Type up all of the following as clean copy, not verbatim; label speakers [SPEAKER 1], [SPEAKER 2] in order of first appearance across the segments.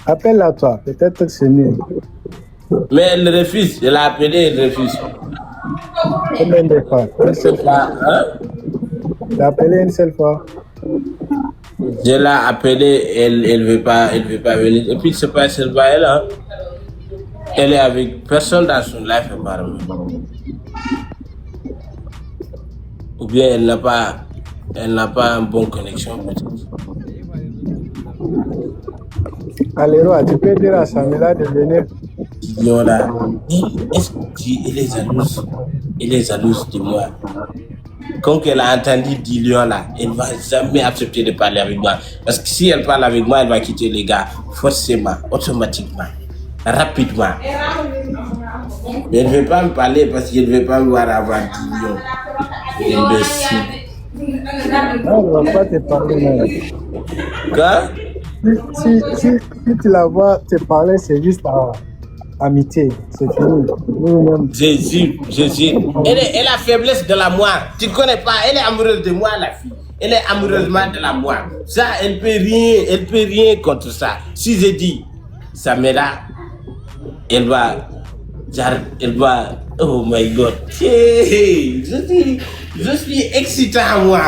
[SPEAKER 1] Appelle-la toi, peut-être que c'est mieux.
[SPEAKER 2] Mais elle refuse. Je l'ai appelée, elle refuse.
[SPEAKER 1] Combien de fois? Une seule fois.
[SPEAKER 2] Hein?
[SPEAKER 1] T'as appelé une seule fois.
[SPEAKER 2] Je l'ai appelée, elle veut pas venir. Et puis c'est pas seulement elle, hein. Elle est avec personne dans son life apparemment. Ou bien elle n'a pas une bonne connexion peut-être.
[SPEAKER 1] Alléluia, tu peux dire à Samela de venir.
[SPEAKER 2] Dion là, est-ce qu'elle est jalouse? Elle est jalouse de moi. Quand elle a entendu Dion là, elle ne va jamais accepter de parler avec moi. Parce que si elle parle avec moi, elle va quitter les gars forcément, automatiquement, rapidement. Mais elle ne veut pas me parler parce qu'elle ne veut pas me voir avant Dion. Imbécile.
[SPEAKER 1] Non, elle ne va pas te parler. Non.
[SPEAKER 2] Quoi?
[SPEAKER 1] Si tu la vois te parler, c'est juste amitié. C'est fini.
[SPEAKER 2] Jésus. Elle a faiblesse de la moi. Tu ne connais pas. Elle est amoureuse de moi, la fille. Elle est amoureusement de la moi. Ça, elle peut rien contre ça. Si je dis, Samela, elle va, oh my God. Hey, je suis excitant, moi.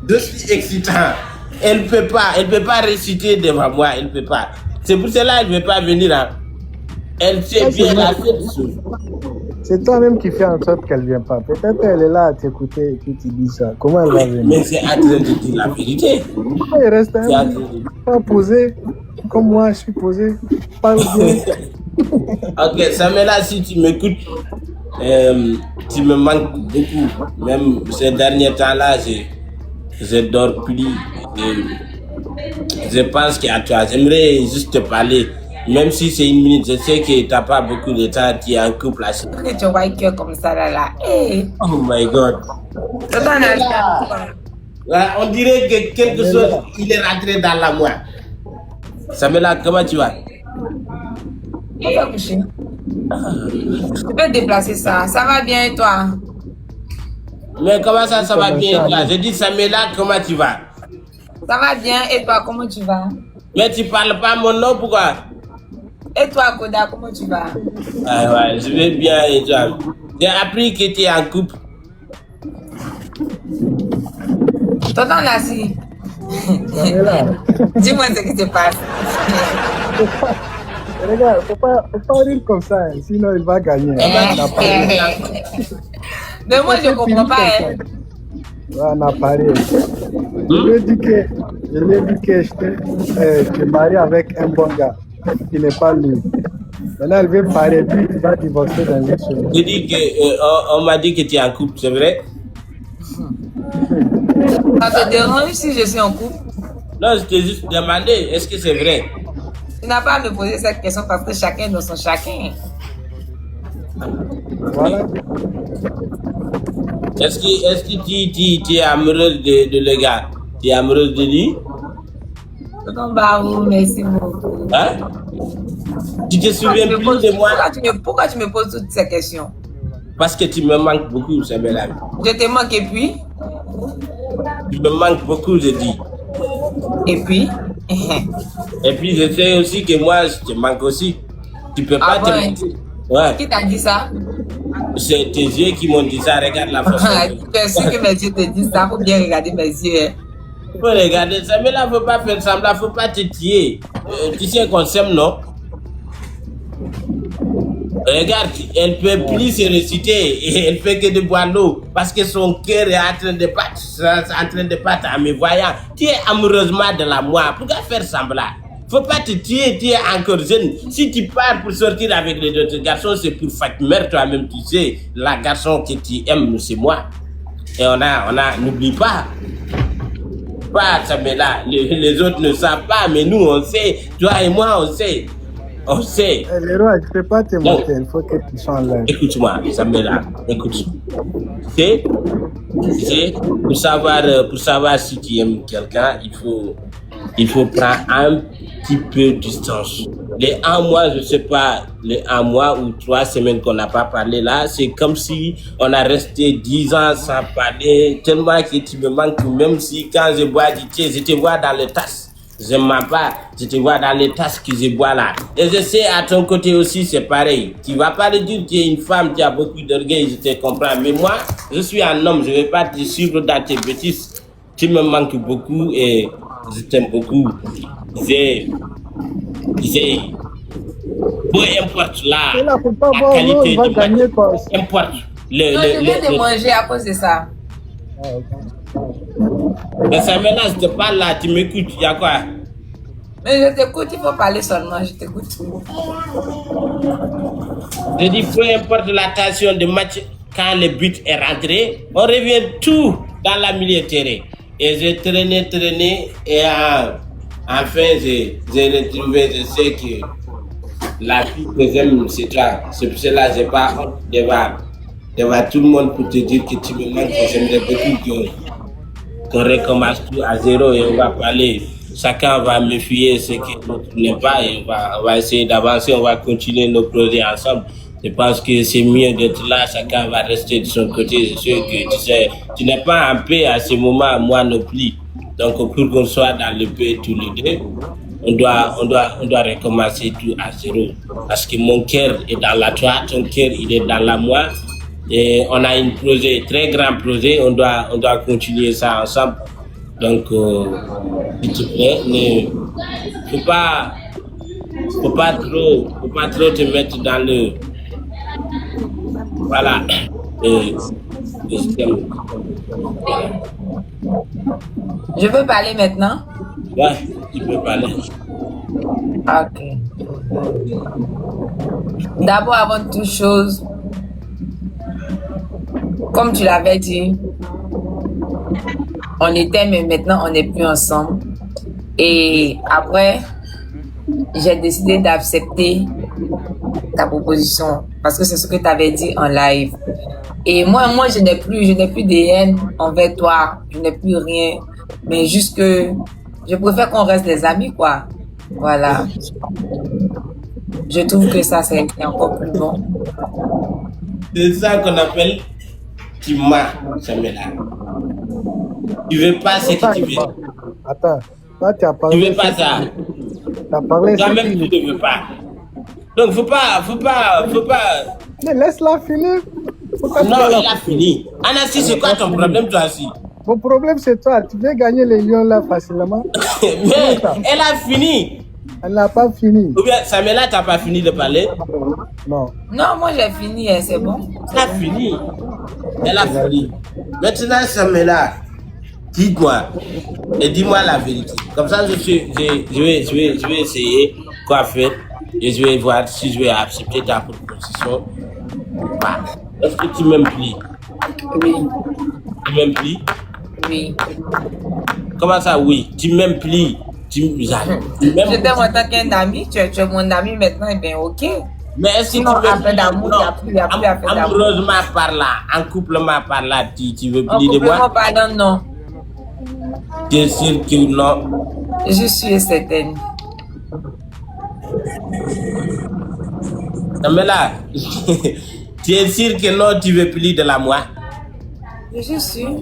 [SPEAKER 2] Je suis excitant. Elle peut pas réciter devant moi, elle peut pas. C'est pour cela qu'elle ne veut pas venir. Hein. Elle sait bien la chose.
[SPEAKER 1] C'est toi-même qui fais en sorte qu'elle ne vient pas. Peut-être qu'elle est là à t'écouter et puis tu dis ça. Comment elle va venir?
[SPEAKER 2] Mais c'est en train de dire la vérité.
[SPEAKER 1] Il reste pas posé comme moi, je suis posé. Parle bien.
[SPEAKER 2] Ok, Samela, si tu m'écoutes, tu me manques beaucoup. Même ces derniers temps-là, je dors plus. Je pense qu'à toi, j'aimerais juste te parler. Même si c'est une minute, je sais que tu n'as pas beaucoup de temps, tu es en couple.
[SPEAKER 3] Pourquoi tu vois un cœur comme ça là? Hey.
[SPEAKER 2] Oh my God. Ouais, on dirait que quelque chose, il est rentré dans la moi. Samela, comment tu vas?
[SPEAKER 3] Tu vas coucher. Tu peux déplacer ça. Ça va bien et toi?
[SPEAKER 2] Mais comment ça va bien et toi? Je dis Samela, comment tu vas?
[SPEAKER 3] Ça va bien et toi, comment tu vas?
[SPEAKER 2] Mais tu parles pas mon nom, pourquoi?
[SPEAKER 3] Et toi, Koda, comment tu vas?
[SPEAKER 2] Ah ouais, je vais bien et toi? J'ai appris que tu es en couple.
[SPEAKER 3] Tonton Nassi. Dis-moi ce qui se passe.
[SPEAKER 1] Regarde, faut pas rire comme ça, hein, sinon il va gagner.
[SPEAKER 3] Mais moi, je ne comprends pas. Hein.
[SPEAKER 1] On a parlé. Je lui ai dit que je suis marié avec un bon gars qui n'est pas lui. Maintenant, elle veut parler, puis tu vas divorcer dans une semaine.
[SPEAKER 2] Je dis que on m'a dit que tu es en couple, c'est vrai?
[SPEAKER 3] Ça te dérange si je suis en couple?
[SPEAKER 2] Non, je t'ai juste demandé, est-ce que c'est vrai?
[SPEAKER 3] Tu n'as pas à me poser cette question parce que chacun dans son chacun.
[SPEAKER 1] Voilà.
[SPEAKER 2] Est-ce que tu es amoureuse de le gars? Tu es amoureuse de lui?
[SPEAKER 3] Tonton Barou, merci beaucoup.
[SPEAKER 2] Hein? Tu te souviens plus de moi?
[SPEAKER 3] Pourquoi tu me poses toutes ces questions?
[SPEAKER 2] Parce que tu me manques beaucoup, Samela.
[SPEAKER 3] Je te manque et puis?
[SPEAKER 2] Tu me manques beaucoup, je dis.
[SPEAKER 3] Et puis?
[SPEAKER 2] Et puis je sais aussi que moi, je te manque aussi. Tu peux pas te mentir. Ouais.
[SPEAKER 3] Qui t'a dit ça?
[SPEAKER 2] C'est tes yeux qui m'ont dit ça, regarde la façon.
[SPEAKER 3] Tu es sûr que mes yeux te disent ça? Faut bien regarder mes yeux. Hein.
[SPEAKER 2] Faut regarder ça, mais là, faut pas faire semblant, faut pas te tuer. Tu sais qu'on s'aime, non? Regarde, elle peut plus se réciter et elle fait que de boire l'eau parce que son cœur est en train de battre, en me voyant. Tu es amoureusement de la moi. Pourquoi faire semblant? Faut pas te tuer, tu es encore jeune. Si tu pars pour sortir avec les autres garçons, c'est pour Fatmer toi-même, tu sais. La garçon que tu aimes, c'est moi. Et n'oublie pas. Pas ça, mais là, les autres ne savent pas, mais nous, on sait. Toi et moi, on sait. On sait.
[SPEAKER 1] Les rois, je ne peux pas te mentir, il faut que tu sois en l'air.
[SPEAKER 2] Écoute-moi, Samela, écoute-moi. Tu sais, pour savoir si tu aimes quelqu'un, il faut prendre un petit peu de distance. Les un mois, je sais pas, les un mois ou 3 semaines qu'on n'a pas parlé là, c'est comme si on a resté 10 ans sans parler, tellement que tu me manques, même si quand je bois du thé, je te vois dans les tasses. Je ne mens pas, je te vois dans les tasses que je bois là. Et je sais, à ton côté aussi, c'est pareil. Tu vas pas le dire, tu es une femme, tu as beaucoup d'orgueil, je te comprends. Mais moi, je suis un homme, je ne vais pas te suivre dans tes bêtises. Tu me manques beaucoup et je t'aime beaucoup. J'ai, peu importe
[SPEAKER 1] Et là, faut pas
[SPEAKER 2] la
[SPEAKER 1] voir l'eau,
[SPEAKER 2] qualité
[SPEAKER 1] il va
[SPEAKER 2] du
[SPEAKER 1] gagner
[SPEAKER 2] match,
[SPEAKER 1] quoi.
[SPEAKER 2] peu importe
[SPEAKER 3] Non, je viens de manger à cause de ça.
[SPEAKER 2] Mais ça maintenant, je te parle là, tu m'écoutes, il y a quoi?
[SPEAKER 3] Mais je t'écoute, il faut parler seulement, je t'écoute.
[SPEAKER 2] Je dis, peu importe la tension de match, quand le but est rentré, on revient tout dans la milieu de terrain. Et j'ai traîné, et enfin, j'ai retrouvé, je sais que la fille que j'aime, c'est toi. C'est pour cela que je n'ai pas honte devant tout le monde pour te dire que tu me manques, que j'aimerais beaucoup qu'on recommence tout à zéro et on va parler. Chacun va me fier ce que l'autre n'est pas et on va essayer d'avancer, on va continuer nos projets ensemble. Je pense que c'est mieux d'être là, chacun va rester de son côté. Je sais que tu sais, tu n'es pas en paix à ce moment, moi non plus. Donc pour qu'on soit dans le paix tous les deux, on doit recommencer tout à zéro. Parce que mon cœur est dans la toi, ton cœur il est dans la moi. Et on a un projet, très grand projet, on doit continuer ça ensemble. Donc, s'il te plaît, ne faut pas trop te mettre dans le, voilà, le système.
[SPEAKER 3] Je peux parler maintenant?
[SPEAKER 2] Ouais, tu peux parler.
[SPEAKER 3] Ok. D'abord, avant toute chose, comme tu l'avais dit, on était, mais maintenant on n'est plus ensemble. Et après, j'ai décidé d'accepter ta proposition parce que c'est ce que tu avais dit en live. Et moi, je n'ai plus de haine envers toi. Je n'ai plus rien. Mais juste que je préfère qu'on reste des amis, quoi. Voilà. Je trouve que ça, c'est encore plus bon.
[SPEAKER 2] C'est ça qu'on appelle tu m'as, Samela. Tu veux pas ce que tu veux.
[SPEAKER 1] Attends, toi tu as parlé.
[SPEAKER 2] Tu veux pas ça.
[SPEAKER 1] Tu as parlé.
[SPEAKER 2] Toi-même tu ne veux pas. Donc faut pas.
[SPEAKER 1] Mais laisse-la finir.
[SPEAKER 2] Non, elle a fini. Anassi, c'est quoi ton problème toi aussi?
[SPEAKER 1] Mon problème c'est toi, tu veux gagner les lions là facilement.
[SPEAKER 2] Mais elle a fini.
[SPEAKER 1] Elle n'a pas fini.
[SPEAKER 2] Ou bien Samela, t'as pas fini de parler?
[SPEAKER 1] Non.
[SPEAKER 3] Non, moi j'ai fini, c'est bon.
[SPEAKER 2] Elle a fini. Elle a fini. Maintenant, Samela, dis-moi. Et dis-moi la vérité. Comme ça, je vais essayer quoi faire. Et je vais voir si je vais accepter ta proposition ou pas. Est-ce que tu m'aimes plus?
[SPEAKER 3] Oui.
[SPEAKER 2] Tu m'aimes plus?
[SPEAKER 3] Oui.
[SPEAKER 2] Comment ça, oui? Tu m'aimes plus?
[SPEAKER 3] Je t'aime en tant qu'un ami, tu es mon ami maintenant, et bien ok.
[SPEAKER 2] Mais est-ce que
[SPEAKER 3] sinon,
[SPEAKER 2] tu veux
[SPEAKER 3] après d'amour, il n'y a plus à faire d'amour.
[SPEAKER 2] Amoureusement parlant, en couplement parlant, tu veux plus de moi?
[SPEAKER 3] En couplement parlant, non.
[SPEAKER 2] Tu es sûr que non?
[SPEAKER 3] Je suis certaine.
[SPEAKER 2] Non mais là, tu es sûr que non, tu veux plus de la moi?
[SPEAKER 3] Je suis sûre.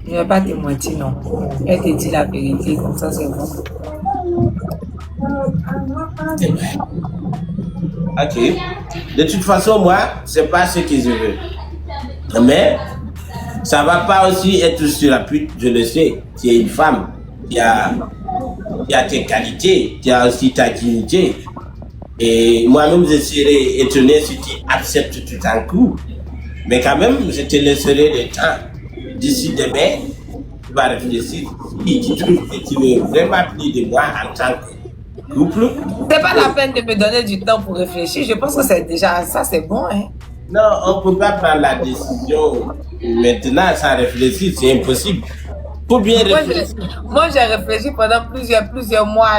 [SPEAKER 3] Je ne vais pas te mentir, non. Elle te dit la vérité, comme ça c'est bon.
[SPEAKER 2] Ok. De toute façon, moi, c'est pas ce que je veux. Mais ça va pas aussi être sur la pute, je le sais. Tu es une femme, tu as tes qualités, tu as aussi ta dignité. Et moi-même, je serais étonné si tu acceptes tout un coup. Mais quand même, je te laisserai le temps. D'ici demain, tu vas réfléchir. Si tu trouves que tu veux vraiment plus de moi en tant que couple.
[SPEAKER 3] C'est pas la peine de me donner du temps pour réfléchir. Je pense que c'est déjà ça, c'est bon, hein.
[SPEAKER 2] Non, on ne peut pas prendre la décision maintenant sans réfléchir, c'est impossible. Faut bien réfléchir.
[SPEAKER 3] Moi, j'ai réfléchi pendant plusieurs mois.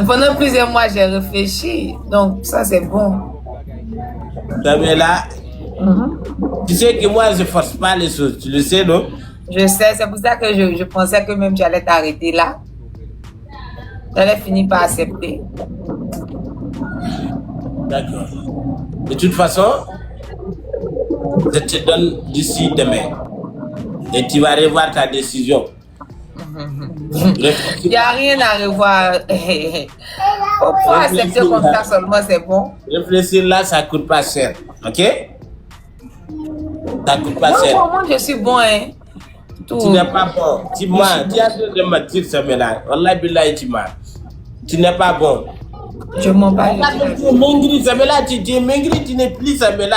[SPEAKER 3] Pendant plusieurs mois, j'ai réfléchi. Donc, ça, c'est bon.
[SPEAKER 2] Mais là, tu sais que moi, je ne force pas les choses. Tu le sais, non?
[SPEAKER 3] Je sais, c'est pour ça que je pensais que même tu allais t'arrêter là. J'allais finir par accepter.
[SPEAKER 2] D'accord. De toute façon, je te donne d'ici demain. Et tu vas revoir ta décision.
[SPEAKER 3] Il n'y a rien à revoir. Pourquoi accepter comme ça seulement, c'est bon?
[SPEAKER 2] Réfléchir là, ça coûte pas cher. Ok? Ça coûte pas
[SPEAKER 3] Moi,
[SPEAKER 2] cher.
[SPEAKER 3] pour moi, je suis bon, hein. Tout.
[SPEAKER 2] Tu n'es pas bon. Dis-moi, tu as de me dire ça maintenant. Wallah billahi, tu n'es pas bon.
[SPEAKER 3] Je m'en bats.
[SPEAKER 2] Tu es maigri, Samela, tu es maigri, tu n'es plus Samela.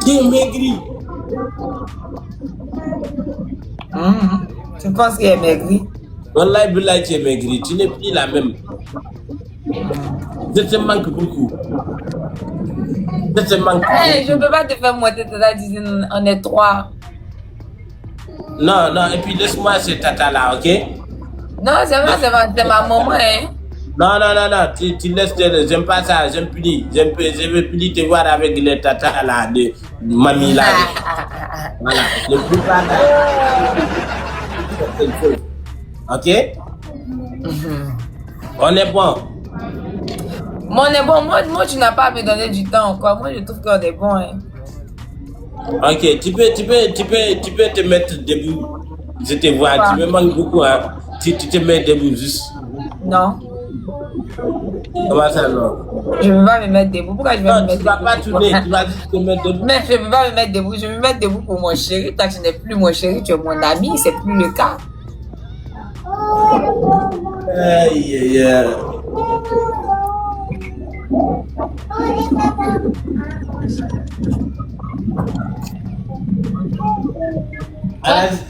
[SPEAKER 2] Tu es maigri.
[SPEAKER 3] Tu penses qu'il est maigri?
[SPEAKER 2] Wallah billahi, tu es maigri, tu n'es plus la même. Je te manque beaucoup. Je te manque
[SPEAKER 3] Hey, je ne peux pas te faire monter tata disant on est 3.
[SPEAKER 2] Non, non, et puis laisse-moi ce tata-là, ok?
[SPEAKER 3] Non, c'est ma maman, hein.
[SPEAKER 2] Non, non, non, non, tu laisses, j'aime pas ça, j'aime plus. Je veux plus te voir avec les tatas là, de mamie là. Voilà, je ne peux pas. Ok? On est bon.
[SPEAKER 3] Moi, on est bon. Moi, tu n'as pas à me donner du temps encore. Moi, je trouve qu'on est bon, hein.
[SPEAKER 2] Ok, tu peux te mettre debout. Je te vois, tu me manques beaucoup, hein. Tu te mets debout juste.
[SPEAKER 3] Non.
[SPEAKER 2] Comment ça, non?
[SPEAKER 3] Je ne peux pas me mettre debout. Pourquoi je vais me
[SPEAKER 2] Non,
[SPEAKER 3] mettre
[SPEAKER 2] tu vas
[SPEAKER 3] debout?
[SPEAKER 2] pas tourner, tu vas juste te mettre debout.
[SPEAKER 3] Mais je ne peux pas me mettre debout. Je vais me mettre debout pour mon chéri. Toi, tu n'es plus mon chéri, tu es mon ami. C'est plus le cas.
[SPEAKER 2] Aïe, aïe, aïe.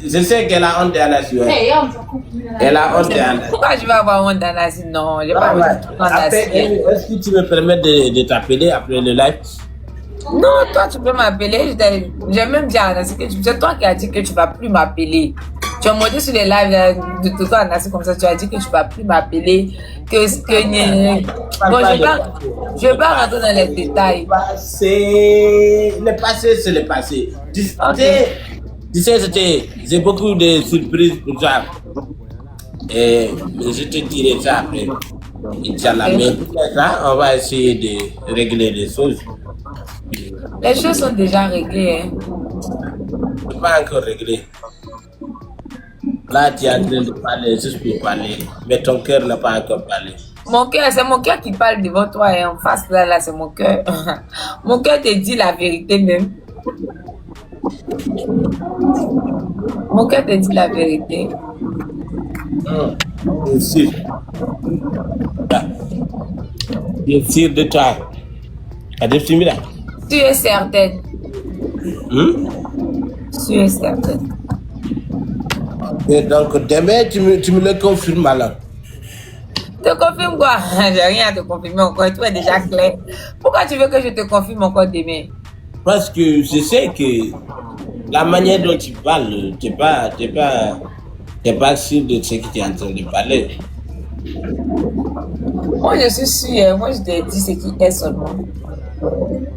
[SPEAKER 2] Je sais qu'elle a honte d'Anassi. Elle a honte d'Anassi.
[SPEAKER 3] Pourquoi je vais avoir honte d'Anassi? Non, je n'ai pas honte d'Anassi.
[SPEAKER 2] Est-ce que tu me permets de t'appeler après le live?
[SPEAKER 3] Non, toi, tu peux m'appeler. J'ai même dit à Anassi que c'est toi qui as dit que tu ne vas plus m'appeler. Tu as monté sur les lives de toi, Anassi, comme ça. Tu as dit que tu ne vas plus m'appeler. Bon, je vais pas rentrer dans les détails.
[SPEAKER 2] Le passé, c'est le passé. Tu sais, j'ai beaucoup de surprises pour toi. Et je te dirai ça après. Inch'Allah. Mais pour ça, on va essayer de régler les choses.
[SPEAKER 3] Les choses sont déjà réglées. Hein.
[SPEAKER 2] Pas encore réglé. Là, tu es en train de parler juste pour parler. Mais ton cœur n'a pas encore parlé.
[SPEAKER 3] Mon cœur, c'est mon cœur qui parle devant toi et en face là, c'est mon cœur. Mon cœur te dit la vérité même. Mon cœur te dit la vérité.
[SPEAKER 2] Bien sûr. Bien sûr de toi. Adeptimida.
[SPEAKER 3] Tu es certaine. Tu es certaine.
[SPEAKER 2] Et donc, demain, tu me le confirmes alors.
[SPEAKER 3] Te confirme quoi? J'ai rien à te confirmer encore. Tout est déjà clair. Pourquoi tu veux que je te confirme encore demain?
[SPEAKER 2] Parce que je sais que la manière dont tu parles, t'es pas sûr de ce que tu es en train de parler.
[SPEAKER 3] Moi, je suis sûre. Moi, je t'ai dit ce qui est seulement.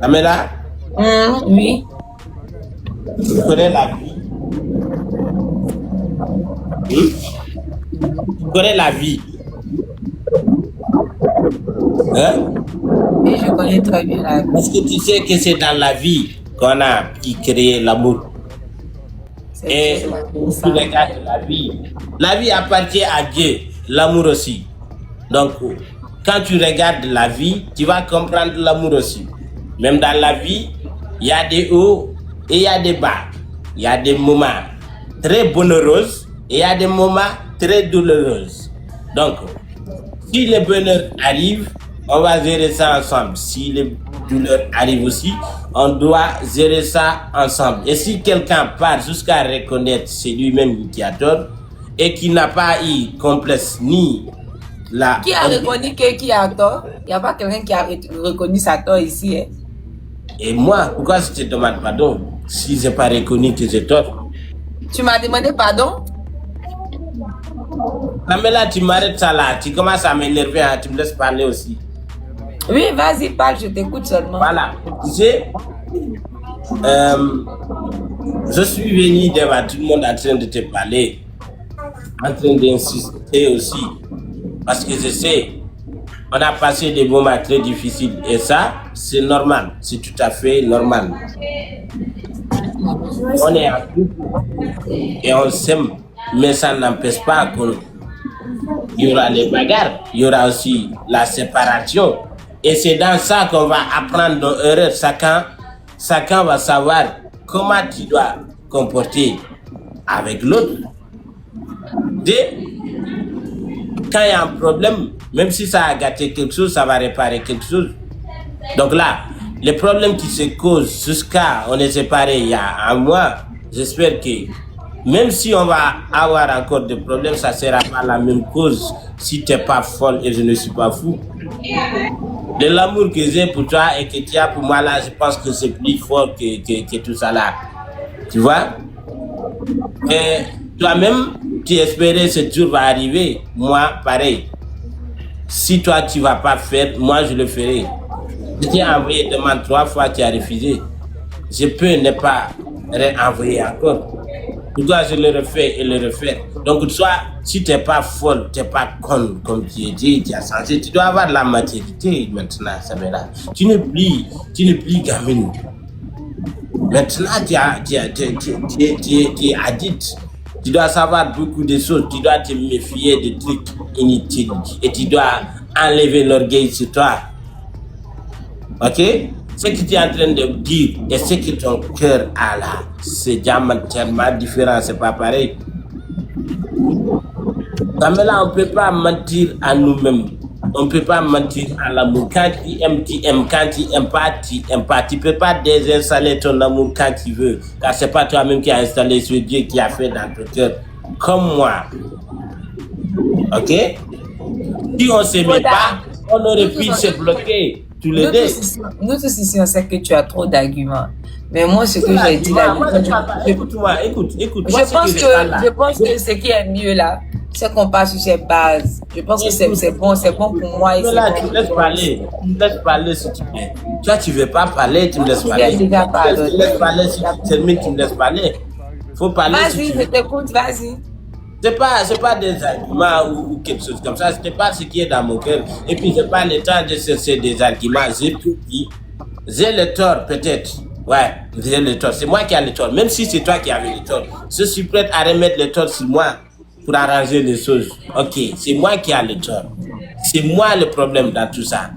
[SPEAKER 2] Amela,
[SPEAKER 3] Oui.
[SPEAKER 2] tu connais la vie. Tu connais la vie. Hein?
[SPEAKER 3] Et je connais très bien la vie.
[SPEAKER 2] Parce que tu sais que c'est dans la vie qu'on a créé l'amour. Et tu regardes la vie appartient à Dieu, l'amour aussi. Donc, quand tu regardes la vie, tu vas comprendre l'amour aussi. Même dans la vie, il y a des hauts et il y a des bas. Il y a des moments très bonheureux et il y a des moments très douloureux. Donc, si le bonheur arrive, on va gérer ça ensemble. Si le douleur arrive aussi, on doit gérer ça ensemble. Et si quelqu'un part jusqu'à reconnaître c'est lui-même qui a tort et qui n'a pas eu complexe ni la...
[SPEAKER 3] Qui a reconnu qui a tort? Il n'y a pas quelqu'un qui a reconnu sa tort ici. Hein?
[SPEAKER 2] Et moi, pourquoi je te demande pardon si je n'ai pas reconnu que j'ai tort?
[SPEAKER 3] Tu m'as demandé pardon?
[SPEAKER 2] Mais là, tu m'arrêtes ça là, tu commences à m'énerver, hein, tu me laisses parler aussi.
[SPEAKER 3] Oui, vas-y, parle, je t'écoute seulement.
[SPEAKER 2] Voilà, tu sais, je suis venu devant tout le monde en train de te parler, en train d'insister aussi. Parce que je sais, on a passé des moments très difficiles et ça, c'est normal, c'est tout à fait normal. On est en couple et on s'aime, mais ça n'empêche pas qu'il y aura les bagarres, il y aura aussi la séparation. Et c'est dans ça qu'on va apprendre nos erreurs. Chacun va savoir comment tu dois comporter avec l'autre. Quand il y a un problème, même si ça a gâté quelque chose, ça va réparer quelque chose. Donc là, les problèmes qui se causent jusqu'à on est séparés il y a un mois, j'espère que même si on va avoir encore des problèmes, ça ne sera pas la même cause si tu n'es pas folle et je ne suis pas fou. De l'amour que j'ai pour toi et que tu as pour moi là, je pense que c'est plus fort que tout ça là. Tu vois? Et toi-même, tu espérais que ce jour va arriver. Moi, pareil. Si toi, tu ne vas pas faire, moi, je le ferai. Je t'ai envoyé demande 3 fois, tu as refusé. Je peux ne pas réenvoyer encore. Pourquoi je le refais et le refais? Donc, toi, si tu n'es pas folle, tu n'es pas conne, comme tu es dit, tu as changé, tu dois avoir la maturité maintenant, ça va là. Tu n'es plus gamine. Maintenant, tu es addict. Tu dois savoir beaucoup de choses. Tu dois te méfier de trucs inutiles. Et tu dois enlever l'orgueil sur toi. Ok? Ce que tu es en train de dire et ce que ton cœur a là, c'est diamétralement différent. C'est pas pareil. Mais là, on ne peut pas mentir à nous-mêmes. On ne peut pas mentir à l'amour. Quand tu aimes, tu aimes. Quand tu n'aimes pas, tu n'aimes pas. Tu ne peux pas désinstaller ton amour quand tu veux. Car ce n'est pas toi-même qui as installé ce Dieu qui a fait dans ton cœur. Comme moi. Ok? Si on ne s'aimait pas, on aurait pu se bloquer tous les deux.
[SPEAKER 3] Nous tous ici, on sait que tu as trop d'arguments. Mais moi, ce que j'ai dit là,
[SPEAKER 2] écoute-moi, écoute.
[SPEAKER 3] Je pense que ce qui est mieux là, c'est qu'on passe sur ces bases. Je pense que c'est bon pour moi.
[SPEAKER 2] Mais là, tu me laisses parler s'il te plaît. Toi, tu ne veux pas parler, tu me laisses parler.
[SPEAKER 3] Je te
[SPEAKER 2] laisse parler, si tu termines, tu me laisses parler. Faut parler.
[SPEAKER 3] Vas-y, je t'écoute, vas-y.
[SPEAKER 2] C'est pas des arguments ou quelque chose comme ça, ce n'est pas ce qui est dans mon cœur. Et puis, je n'ai pas le temps de chercher des arguments. J'ai tout dit. J'ai le tort, peut-être. Ouais, j'ai le tort. C'est moi qui ai le tort. Même si c'est toi qui avais le tort, je suis prêt à remettre le tort sur moi pour arranger les choses. Ok, c'est moi qui ai le tort. C'est moi le problème dans tout ça.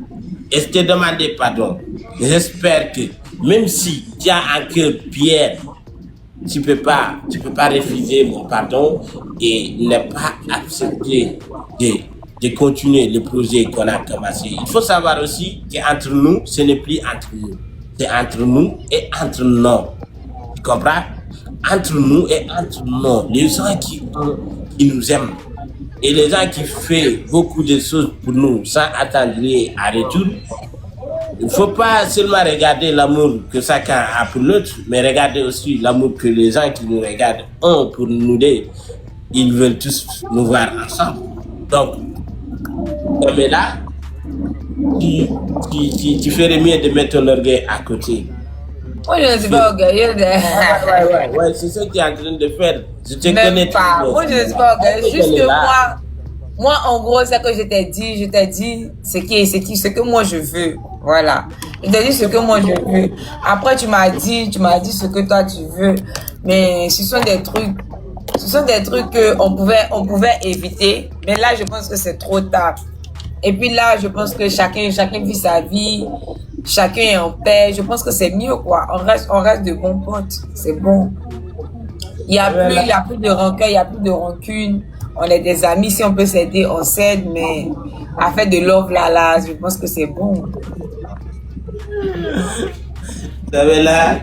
[SPEAKER 2] Et je te demande pardon. J'espère que même si tu as un cœur pierre, tu peux pas refuser mon pardon et ne pas accepter de continuer le projet qu'on a commencé. Il faut savoir aussi qu'entre nous, ce n'est plus entre nous. C'est entre nous et entre nous. Tu comprends? Entre nous et entre nous. Les gens qui nous aiment et les gens qui font beaucoup de choses pour nous sans attendre à retour. Il ne faut pas seulement regarder l'amour que chacun a pour l'autre, mais regarder aussi l'amour que les gens qui nous regardent ont pour nous deux. Ils veulent tous nous voir ensemble. Donc, mais là, tu ferais mieux de mettre ton orgueil à côté.
[SPEAKER 3] Moi, je ne suis pas orgueilleuse.
[SPEAKER 2] Ouais, c'est ce que tu es en train de faire. Je te connais
[SPEAKER 3] pas. Moi, je ne suis pas orgueilleuse. Juste que moi, en gros, c'est que je t'ai dit ce que moi je veux. Voilà. Je t'ai dit ce que moi je veux. Après, tu m'as dit ce que toi tu veux. Mais ce sont des trucs qu'on pouvait éviter. Mais là, je pense que c'est trop tard. Et puis là, je pense que chacun vit sa vie. Chacun est en paix. Je pense que c'est mieux, quoi. On reste de bons potes. C'est bon. Il y a plus de rancœur, il y a plus de rancune. On est des amis. Si on peut s'aider, on s'aide. Mais à faire de love là, je pense que c'est bon.
[SPEAKER 2] Là,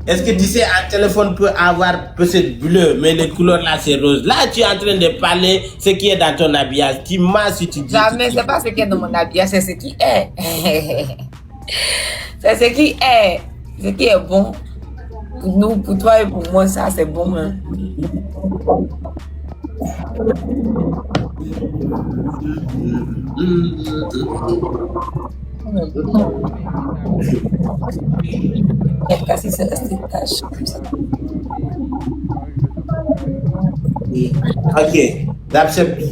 [SPEAKER 2] est-ce que tu sais, un téléphone peut avoir peut-être bleu, mais les couleurs là c'est rose. Là, tu es en train de parler ce qui est dans ton habillage. Tu m'as si tu dis.
[SPEAKER 3] Jamais, c'est pas ce qui est dans mon habillage, c'est ce qui est. C'est ce qui est. Ce qui est bon. Pour nous, pour toi et pour moi, ça c'est bon. Hein.
[SPEAKER 2] Ok, j'accepte.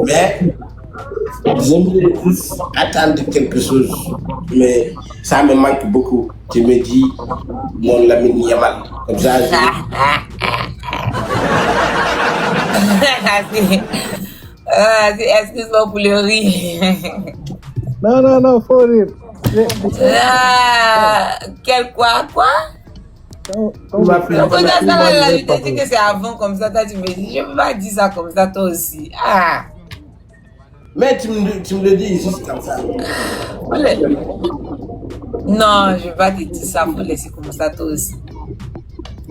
[SPEAKER 2] Mais J'aimerais juste attendre quelque chose, mais ça me manque beaucoup. Tu me dis, mon Lamine Yamal. Comme ça,
[SPEAKER 3] Excuse-moi pour le rire.
[SPEAKER 1] Non, faut rire.
[SPEAKER 3] Quel quoi?
[SPEAKER 2] va plus.
[SPEAKER 3] Donc, je t'ai dit que c'est avant comme ça, toi tu me dis, je ne peux pas dire ça comme ça, toi aussi. Ah.
[SPEAKER 2] Mais tu me le dis juste comme ça.
[SPEAKER 3] Non, je ne vais pas te dire ça, faut laisser comme ça, toi aussi.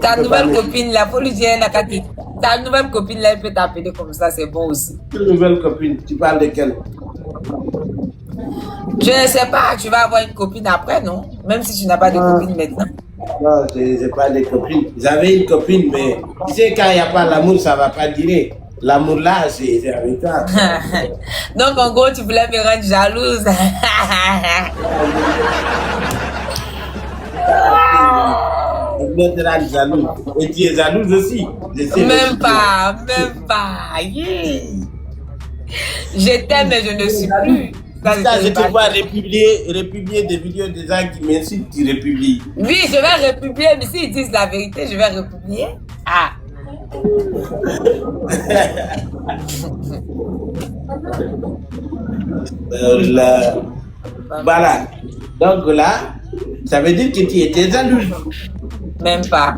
[SPEAKER 3] Ta nouvelle copine là, faut lui dire, ta nouvelle copine là, elle peut t'appeler comme ça, c'est bon aussi.
[SPEAKER 2] Quelle nouvelle copine? Tu parles de quelle?
[SPEAKER 3] Je ne sais pas, tu vas avoir une copine après, non? Même si tu n'as pas de copine maintenant.
[SPEAKER 2] Non, je n'ai pas de copine. J'avais une copine, mais tu sais, quand il n'y a pas l'amour, ça ne va pas durer. L'amour là, c'est avec toi.
[SPEAKER 3] Donc en gros, tu voulais me rendre jalouse.
[SPEAKER 2] Je voulais te rendre jaloux. Et tu es jalouse aussi.
[SPEAKER 3] Même pas. Yeah. Je t'aime, mais je ne suis plus.
[SPEAKER 2] Ça, je te vois républier des vidéos des gens qui m'insultent, tu republies.
[SPEAKER 3] Oui, je vais republier, mais s'ils disent la vérité, je vais republier. Ah.
[SPEAKER 2] Voilà. Donc là, ça veut dire que tu étais jalouse.
[SPEAKER 3] Même pas.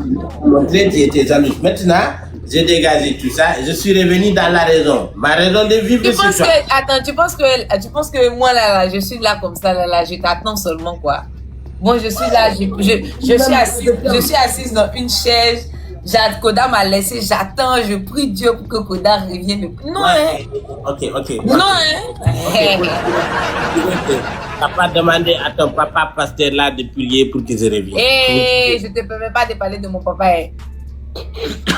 [SPEAKER 2] Tu étais jalouse. Maintenant, j'ai dégagé tout ça. Je suis revenu dans la raison. Ma raison de vivre, c'est ça.
[SPEAKER 3] Attends, tu penses que moi, là, je suis là comme ça, là, je t'attends seulement, quoi. Bon, je suis là, je suis assise dans une chaise. Koda m'a laissé, j'attends, je prie Dieu pour que Koda revienne. Non, hein.
[SPEAKER 2] Ok.
[SPEAKER 3] Non, hein.
[SPEAKER 2] T'as pas demandé à ton papa pasteur là de prier pour que je revienne.
[SPEAKER 3] Je te permets pas de parler de mon papa.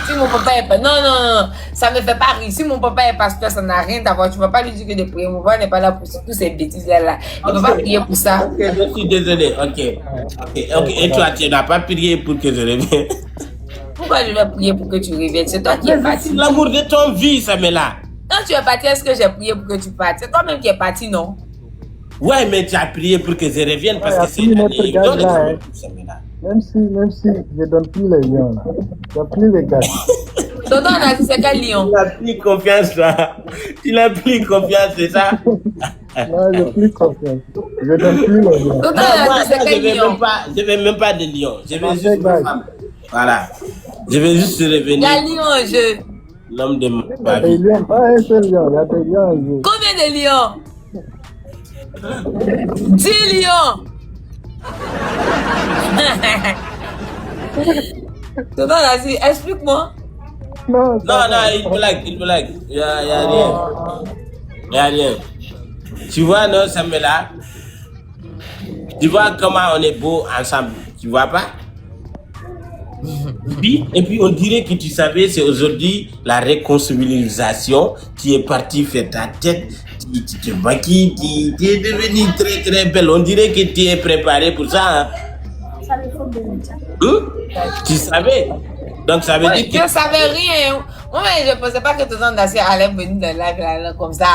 [SPEAKER 3] Si mon papa est pas... Non, ça me fait pas rire. Si mon papa est pasteur, ça n'a rien à voir. Tu vas pas lui dire que de prier. Mon papa n'est pas là pour toutes ces bêtises là. Il ne va pas prier pour ça.
[SPEAKER 2] Ok, je suis désolé. Ok. Et toi, tu n'as pas prié pour que je revienne.
[SPEAKER 3] Pourquoi je vais prier pour que tu reviennes? C'est toi qui es parti.
[SPEAKER 2] C'est l'amour de ton vie, ça me là.
[SPEAKER 3] Quand tu es parti, est-ce que j'ai prié pour que tu partes? C'est toi-même qui es parti, non?
[SPEAKER 2] Ouais, mais tu as prié pour que je revienne parce que c'est
[SPEAKER 1] notre gars là. Même si je donne plus les lions là. Tu n'as plus les gars.
[SPEAKER 3] Tonton, on a dit c'est quel lion?
[SPEAKER 2] Tu n'as plus confiance là. Tu n'as plus confiance, c'est ça?
[SPEAKER 1] Non, je n'ai plus confiance. Je donne plus les lions.
[SPEAKER 3] Tonton, on a dit c'est quel lion?
[SPEAKER 2] Je ne veux même pas de lion. Je veux juste voilà. Je vais juste revenir.
[SPEAKER 3] Il y a lion en jeu.
[SPEAKER 2] L'homme de
[SPEAKER 1] ma vie. Il y a pas un seul lion, il y a des lions en jeu.
[SPEAKER 3] Combien de lions? 10 lions. Tonton Nazi, explique-moi.
[SPEAKER 2] Non, il blague. Il y a rien. Tu vois, non, Samuela? Tu vois comment on est beau ensemble. Tu vois pas? Et puis on dirait que tu savais, c'est aujourd'hui la réconciliation. Tu es parti faire ta tête, tu te maquilles, tu es devenue très très belle. On dirait que tu es préparé pour ça. Hein? Tu savais? Donc ça veut dire que...
[SPEAKER 3] Je ne savais rien. Moi, je ne pensais pas que Tonton Nassir allait venir dans le live là, comme ça.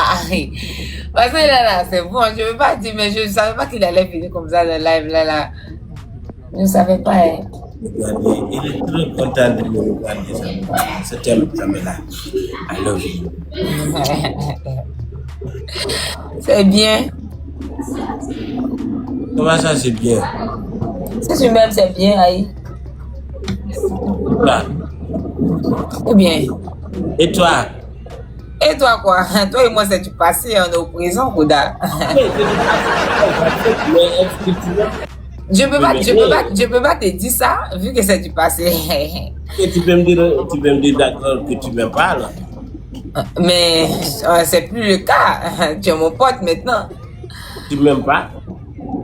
[SPEAKER 3] Parce que là, c'est bon, je ne veux pas dire, mais je ne savais pas qu'il allait venir comme ça dans le live là. Je ne savais pas. Hein.
[SPEAKER 2] Regardez, il est très content de me regarder. C'est un Pamela. I love you.
[SPEAKER 3] C'est bien.
[SPEAKER 2] Comment ça, c'est bien?
[SPEAKER 3] Si tu m'aimes, c'est bien, Aïe.
[SPEAKER 2] Toi.
[SPEAKER 3] C'est bien.
[SPEAKER 2] Et toi?
[SPEAKER 3] Et toi, quoi? Toi et moi, c'est du passé, on est au présent, Koda. Je peux pas te dire ça, vu que c'est du passé.
[SPEAKER 2] Et tu peux me dire d'accord que tu m'aimes pas, là?
[SPEAKER 3] Mais c'est plus le cas. Tu es mon pote maintenant.
[SPEAKER 2] Tu m'aimes pas?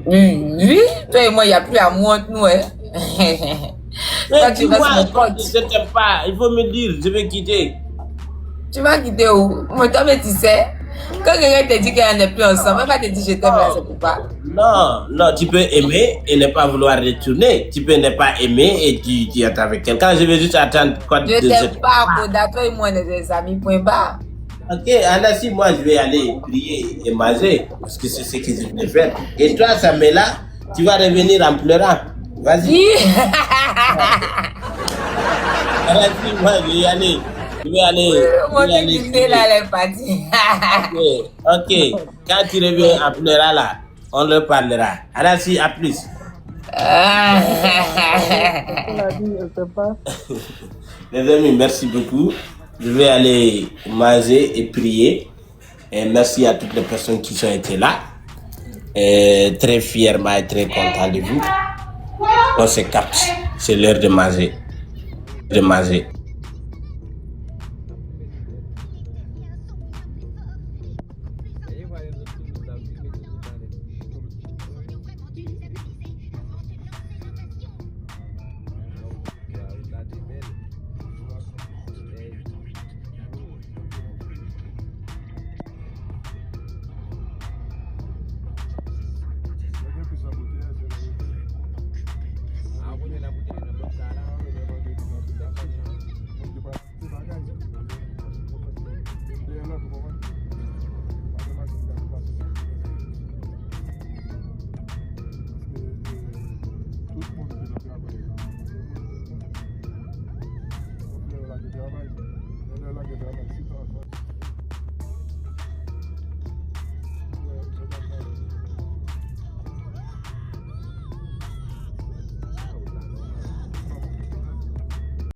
[SPEAKER 3] Oui, toi et moi, il n'y a plus amour entre nous. Hein.
[SPEAKER 2] Toi, tu restes mon pote. Je t'aime pas. Il faut me dire, je vais quitter.
[SPEAKER 3] Tu vas quitter où? Moi, toi, mais tu sais, quand quelqu'un te dit qu'elle n'est plus ensemble, elle va te dire je t'aime là, c'est pourquoi.
[SPEAKER 2] Non, tu peux aimer et ne pas vouloir retourner. Tu peux ne pas aimer et tu attends avec quelqu'un. Je vais juste attendre quoi de
[SPEAKER 3] je t'aime pas, Koda. Toi et moi, on est des amis, point barre.
[SPEAKER 2] Ok, Anassi, moi je vais aller prier et manger parce que c'est ce que je voulais faire. Et toi, Samela, tu vas revenir en pleurant. Vas-y. Anassi, moi je vais aller. Je vais aller.
[SPEAKER 3] Mon Dieu, là, elle est partie.
[SPEAKER 2] Ok, quand tu reviens en pleurant là, on leur parlera. Anassi, à plus. Les amis, merci beaucoup. Je vais aller manger et prier. Et merci à toutes les personnes qui ont été là. Et très fièrement et très content de vous. On se capte. C'est l'heure de manger. De manger.
[SPEAKER 1] Travail.